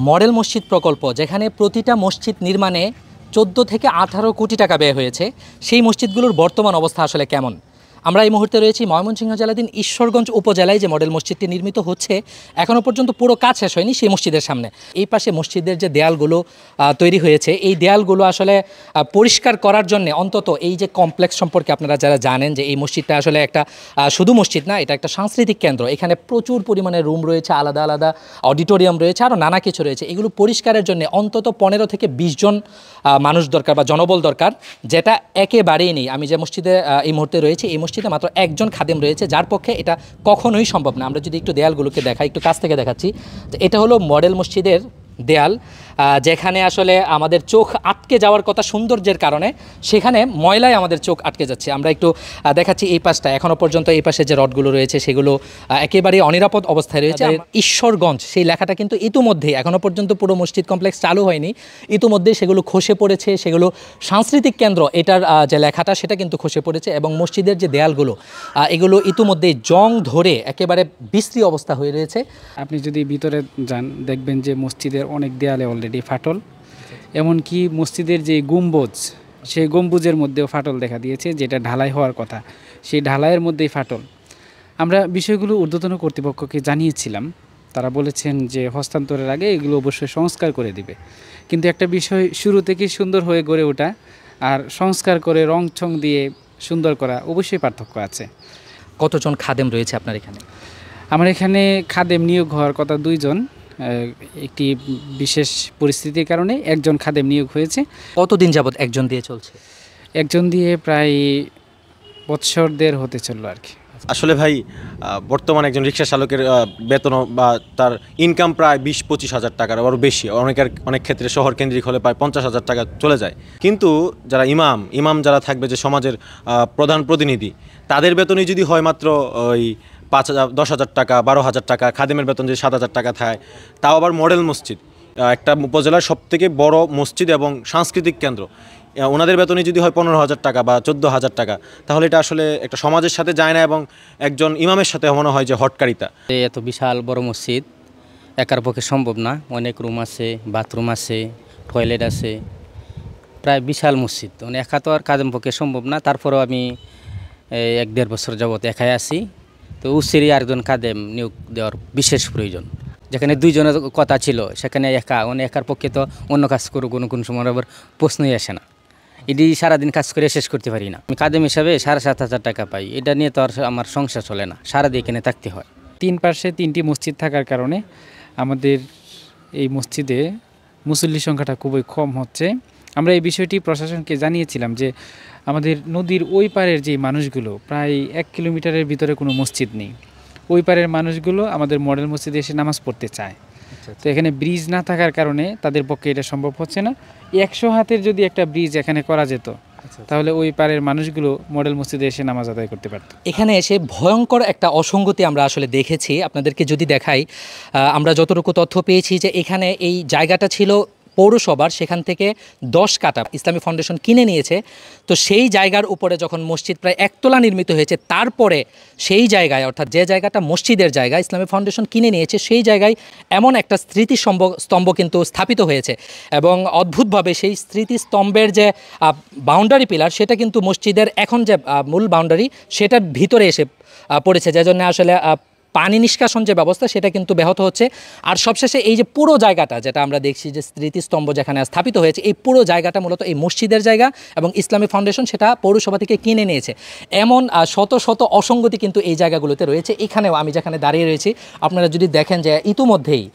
Model মসজিদ প্রকল্প যেখানে প্রতিটা মসজিদ নির্মাণে 14 থেকে 18 কোটি টাকা ব্যয় হয়েছে, সেই মসজিদগুলোর বর্তমান অবস্থা আসলে কেমন? আমরা এই মুহূর্তে রয়েছি ময়মনসিংহ জেলাধীন ঈশ্বরগঞ্জ উপজেলায় যে মডেল মসজিদটি নির্মিত হচ্ছে, এখনও পর্যন্ত পুরো কাজ শেষ হয়নি সেই মসজিদের সামনে। এই পাশে মসজিদের যে দেয়ালগুলো তৈরি হয়েছে, এই দেয়ালগুলো আসলে পরিষ্কার করার জন্য অন্তত এই যে কমপ্লেক্স সম্পর্কে আপনারা যারা জানেন যে এই মসজিদটা আসলে একটা শুধু মসজিদ না, এটা একটা সাংস্কৃতিক কেন্দ্র। এখানে প্রচুর পরিমাণে রুম রয়েছে, আলাদা আলাদা অডিটোরিয়াম রয়েছে, আরও নানা কিছু রয়েছে। এগুলো পরিষ্কারের জন্য অন্তত 15 থেকে 20 জন মানুষ দরকার বা জনবল দরকার, যেটা একেবারেই নেই। আমি যে মসজিদে এই মুহূর্তে রয়েছে, এই মসজিদে মাত্র একজন খাদেম রয়েছে, যার পক্ষে এটা কখনোই সম্ভব না। আমরা যদি একটু দেয়ালগুলোকে দেখাই, একটু কাছ থেকে দেখাচ্ছি, তো এটা হলো মডেল মসজিদের দেয়াল, যেখানে আসলে আমাদের চোখ আটকে যাওয়ার কথা সৌন্দর্যের কারণে, সেখানে ময়লায় আমাদের চোখ আটকে যাচ্ছে। আমরা একটু দেখাচ্ছি এই পাশটা, এখনও পর্যন্ত এই পাশে যে রডগুলো রয়েছে সেগুলো একেবারে অনিরাপদ অবস্থায় রয়েছে। ঈশ্বরগঞ্জ সেই লেখাটা কিন্তু ইতিমধ্যেই, এখনও পর্যন্ত পুরো মসজিদ কমপ্লেক্স চালু হয়নি, ইতিমধ্যেই সেগুলো খসে পড়েছে। সেগুলো সাংস্কৃতিক কেন্দ্র এটার যে লেখাটা সেটা কিন্তু খসে পড়েছে, এবং মসজিদের যে দেয়ালগুলো এগুলো ইতিমধ্যেই জং ধরে একেবারে বিশ্রী অবস্থা হয়ে রয়েছে। আপনি যদি ভিতরে যান দেখবেন যে মসজিদের অনেক দেয়ালে অলরেডি ফাটল, এমনকি মসজিদের যে গম্বুজ, সেই গম্বুজের মধ্যেও ফাটল দেখা দিয়েছে, যেটা ঢালাই হওয়ার কথা সেই ঢালাইয়ের মধ্যেই ফাটল। আমরা বিষয়গুলো ঊর্ধ্বতন কর্তৃপক্ষকে জানিয়েছিলাম, তারা বলেছেন যে হস্তান্তরের আগে এগুলো অবশ্যই সংস্কার করে দিবে। কিন্তু একটা বিষয় শুরু থেকেই সুন্দর হয়ে গড়ে ওঠা আর সংস্কার করে রং ছং দিয়ে সুন্দর করা অবশ্যই পার্থক্য আছে। কতজন খাদেম রয়েছে আপনার এখানে? আমার এখানে খাদেম নিয়োগ হওয়ার কথা 2 জন, একটি বিশেষ পরিস্থিতির কারণে একজন খাদেম নিয়োগ হয়েছে। কতদিন যাবত একজন দিয়ে চলছে? একজন দিয়ে প্রায় বৎসর দেড় হতে চললো আর কি। আসলে ভাই, বর্তমানে একজন রিক্সা চালকের বেতন বা তার ইনকাম প্রায় 20-25 হাজার টাকার আরও বেশি, অনেক ক্ষেত্রে শহর কেন্দ্রিক হলে প্রায় 50 হাজার টাকা চলে যায়। কিন্তু যারা ইমাম যারা থাকবে, যে সমাজের প্রধান প্রতিনিধি, তাদের বেতনই যদি হয় মাত্র ওই 10 হাজার টাকা, 12 হাজার টাকা, খাদেমের বেতন যে 7 হাজার টাকা থাকে, তাও আবার মডেল মসজিদ, একটা উপজেলার সবথেকে বড় মসজিদ এবং সাংস্কৃতিক কেন্দ্র, ওনাদের বেতনই যদি হয় 15 হাজার টাকা বা 14 হাজার টাকা, তাহলে এটা আসলে একটা সমাজের সাথে যায় না, এবং একজন ইমামের সাথে মনে হয় যে হটকারিতা। এত বিশাল বড় মসজিদ একার পক্ষে সম্ভব না। অনেক রুম আছে, বাথরুম আছে, টয়লেট আছে, প্রায় বিশাল মসজিদ, মানে একা তো আর কাজের পক্ষে সম্ভব না। তারপরেও আমি 1-1.5 বছর যাবত একাই আছি। তো উচিতই আরেকজন কাদেম নিয়োগ দেওয়ার বিশেষ প্রয়োজন। যেখানে 2 জনের কথা ছিল, সেখানে একার পক্ষে তো অন্য কাজ করুক, কোনো সময় আবার প্রশ্নই আসে না। এটি সারাদিন কাজ করে শেষ করতে পারি না। আমি কাদেম হিসাবে 7,500 টাকা পাই, এটা নিয়ে তো আর আমার সংসার চলে না, সারাদিন এখানে থাকতে হয়। 3 পাশে 3টি মসজিদ থাকার কারণে আমাদের এই মসজিদে মুসল্লির সংখ্যাটা খুবই কম হচ্ছে। আমরা এই বিষয়টি প্রশাসনকে জানিয়েছিলাম যে আমাদের নদীর ওই পারের যে মানুষগুলো, প্রায় 1 কিলোমিটারের ভিতরে কোনো মসজিদ নেই, ওই পারের মানুষগুলো আমাদের মডেল মসজিদে এসে নামাজ পড়তে চায়। তো এখানে ব্রিজ না থাকার কারণে তাদের পক্ষে এটা সম্ভব হচ্ছে না। 100 হাতের যদি একটা ব্রিজ এখানে করা যেত, তাহলে ওই পারের মানুষগুলো মডেল মসজিদে এসে নামাজ আদায় করতে পারত। এখানে এসে ভয়ঙ্কর একটা অসঙ্গতি আমরা আসলে দেখেছি। আপনাদেরকে যদি দেখাই, আমরা যতটুকু তথ্য পেয়েছি যে এখানে এই জায়গাটা ছিল পৌরসভার, সেখান থেকে 10 কাঠা ইসলামী ফাউন্ডেশন কিনে নিয়েছে। তো সেই জায়গার উপরে যখন মসজিদ প্রায় 1 তলা নির্মিত হয়েছে, তারপরে সেই জায়গায়, অর্থাৎ যে জায়গাটা মসজিদের জায়গা ইসলামী ফাউন্ডেশন কিনে নিয়েছে, সেই জায়গায় এমন একটা স্মৃতিস্তম্ভ কিন্তু স্থাপিত হয়েছে, এবং অদ্ভুতভাবে সেই স্মৃতিস্তম্ভের যে বাউন্ডারি পিলার, সেটা কিন্তু মসজিদের এখন যে মূল বাউন্ডারি সেটার ভিতরে এসে পড়েছে, যার জন্য আসলে পানি নিষ্কাশন যে ব্যবস্থা সেটা কিন্তু ব্যাহত হচ্ছে। আর সবশেষে এই যে পুরো জায়গাটা যেটা আমরা দেখছি যে স্মৃতিস্তম্ভ যেখানে স্থাপিত হয়েছে, এই পুরো জায়গাটা মূলত এই মসজিদের জায়গা, এবং ইসলামী ফাউন্ডেশন সেটা পৌরসভা থেকে কিনে নিয়েছে। এমন শত শত অসঙ্গতি কিন্তু এই জায়গাগুলোতে রয়েছে। এখানেও আমি যেখানে দাঁড়িয়ে রয়েছি, আপনারা যদি দেখেন যে ইতিমধ্যেই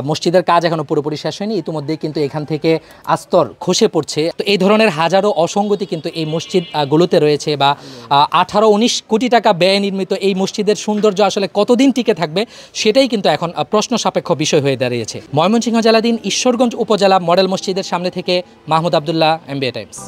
মসজিদের কাজ এখনও পুরোপুরি শেষ হয়নি, ইতিমধ্যেই কিন্তু এখান থেকে আস্তর খসে পড়ছে। তো এই ধরনের হাজারো অসঙ্গতি কিন্তু এই মসজিদগুলোতে রয়েছে, বা 18-19 কোটি টাকা ব্যয় নির্মিত এই মসজিদের সৌন্দর্য আসলে কতদিন টিকে থাকবে, সেটাই কিন্তু এখন প্রশ্ন সাপেক্ষ বিষয় হয়ে দাঁড়িয়েছে। ময়মনসিংহ জেলাধীন ঈশ্বরগঞ্জ উপজেলা মডেল মসজিদের সামনে থেকে মাহমুদ আবদুল্লাহ, MBA টাইমস।